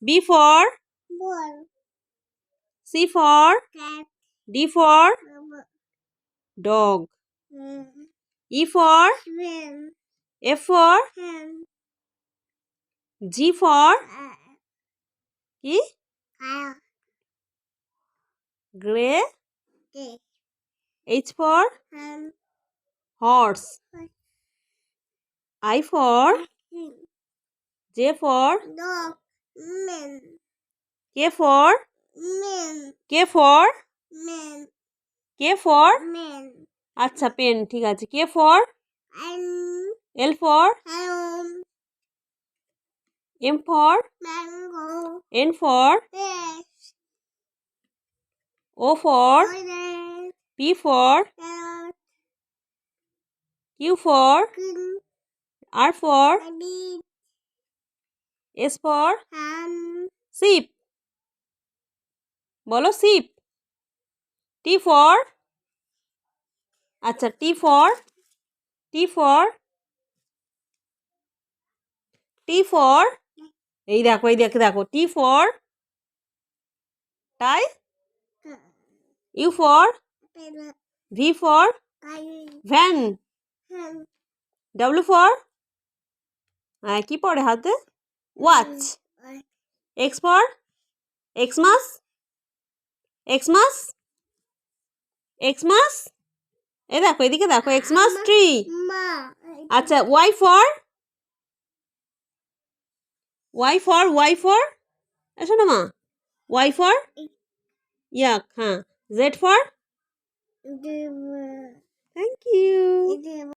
B for Ball. C for Cat. D for dog. Mm. E for Swim. F for Ham. G for কি Cow. Gray. Dick. H for Ham. horse. I for J for Dog. Men. K for Men. K for Men. K for Men. আচ্ছা pen ঠিক আছে K for And L for home. M for Mango. N for Fish. O for Orange. P for Carrot. Q for Green. R for Rabbit. S for Ham. sheep. বলো sheep. T for আচ্ছা T for এই দেখো T for tie U for V for van. Ham. W for কি পড়ে হাতে watch. X for Xmas. এই দেখো এদিকে দেখো Xmas tree. Ma. আচ্ছা Y for এসো না মা Y for yak হ্যাঁ Z for The thank you.